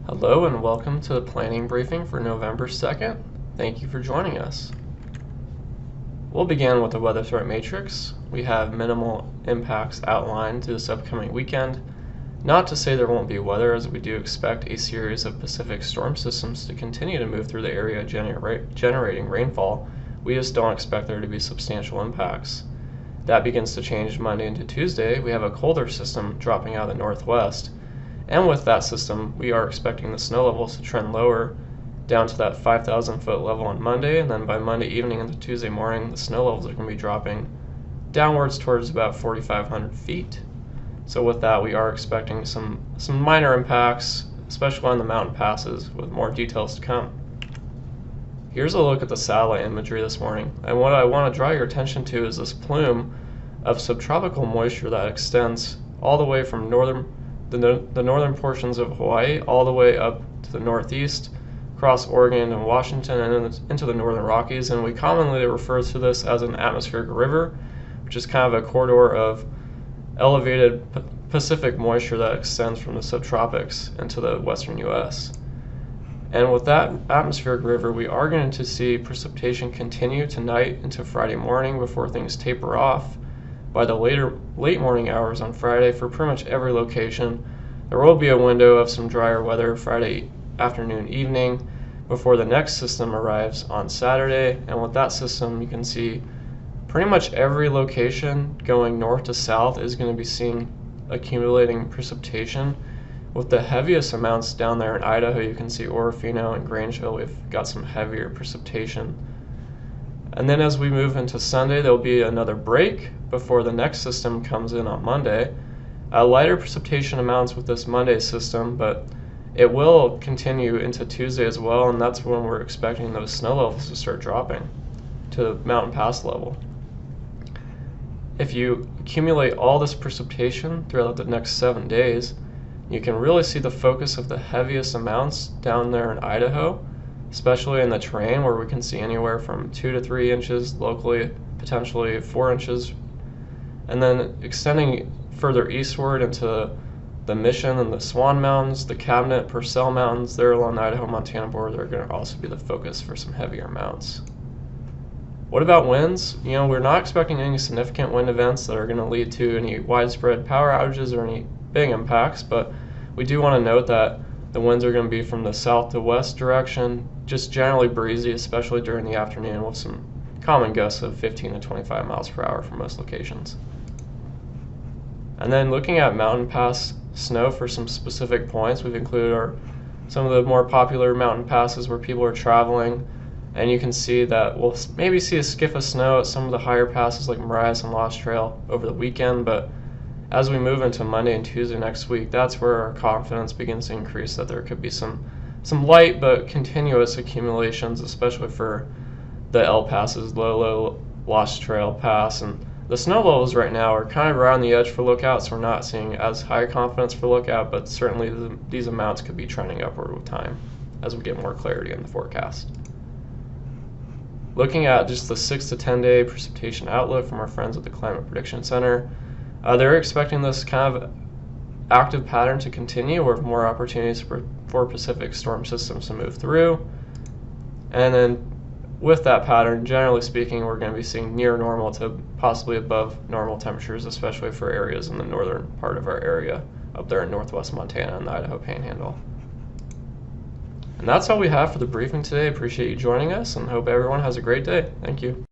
Hello and welcome to the planning briefing for November 2nd. Thank you for joining us. We'll begin with the weather threat matrix. We have minimal impacts outlined through this upcoming weekend. Not to say there won't be weather, as we do expect a series of Pacific storm systems to continue to move through the area generating rainfall. We just don't expect there to be substantial impacts. That begins to change Monday into Tuesday. We have a colder system dropping out of the northwest. And with that system, we are expecting the snow levels to trend lower down to that 5,000 foot level on Monday, and then by Monday evening into Tuesday morning, the snow levels are going to be dropping downwards towards about 4,500 feet. So with that, we are expecting some minor impacts, especially on the mountain passes, with more details to come. Here's a look at the satellite imagery this morning, and what I want to draw your attention to is this plume of subtropical moisture that extends all the way from the northern portions of Hawaii all the way up to the northeast, across Oregon and Washington, and into the Northern Rockies. And we commonly refer to this as an atmospheric river, which is kind of a corridor of elevated Pacific moisture that extends from the subtropics into the western U.S. And with that atmospheric river, we are going to see precipitation continue tonight into Friday morning before things taper off. By the late morning hours on Friday, for pretty much every location, there will be a window of some drier weather Friday afternoon, evening, before the next system arrives on Saturday. And with that system, you can see pretty much every location going north to south is going to be seeing accumulating precipitation. With the heaviest amounts down there in Idaho, you can see Orofino and Grangeville, we've got some heavier precipitation. And then as we move into Sunday, there'll be another break before the next system comes in on Monday. Lighter precipitation amounts with this Monday system, but it will continue into Tuesday as well, and that's when we're expecting those snow levels to start dropping to the mountain pass level. If you accumulate all this precipitation throughout the next 7 days, you can really see the focus of the heaviest amounts down there in Idaho, especially in the terrain where we can see anywhere from 2 to 3 inches, locally potentially 4 inches, and then extending further eastward into the Mission and the Swan Mountains, the Cabinet, Purcell Mountains, there along the Idaho-Montana border, are going to also be the focus for some heavier amounts. What about winds? We're not expecting any significant wind events that are going to lead to any widespread power outages or any big impacts, but we do want to note that the winds are going to be from the south to west direction, just generally breezy, especially during the afternoon, with some common gusts of 15 to 25 miles per hour for most locations. And then looking at mountain pass snow for some specific points, we've included some of the more popular mountain passes where people are traveling, and you can see that we'll maybe see a skiff of snow at some of the higher passes like Marias and Lost Trail over the weekend, but as we move into Monday and Tuesday next week, that's where our confidence begins to increase that there could be some light but continuous accumulations, especially for the L passes, Lolo, Lost Trail Pass. And the snow levels right now are kind of around the edge for lookouts. We're not seeing as high confidence for lookout, but certainly these amounts could be trending upward with time as we get more clarity in the forecast. Looking at just the 6 to 10 day precipitation outlook from our friends at the Climate Prediction Center, they're expecting this kind of active pattern to continue, with more opportunities for Pacific storm systems to move through. And then with that pattern, generally speaking, we're going to be seeing near normal to possibly above normal temperatures, especially for areas in the northern part of our area, up there in northwest Montana and the Idaho Panhandle. And that's all we have for the briefing today. Appreciate you joining us and hope everyone has a great day. Thank you.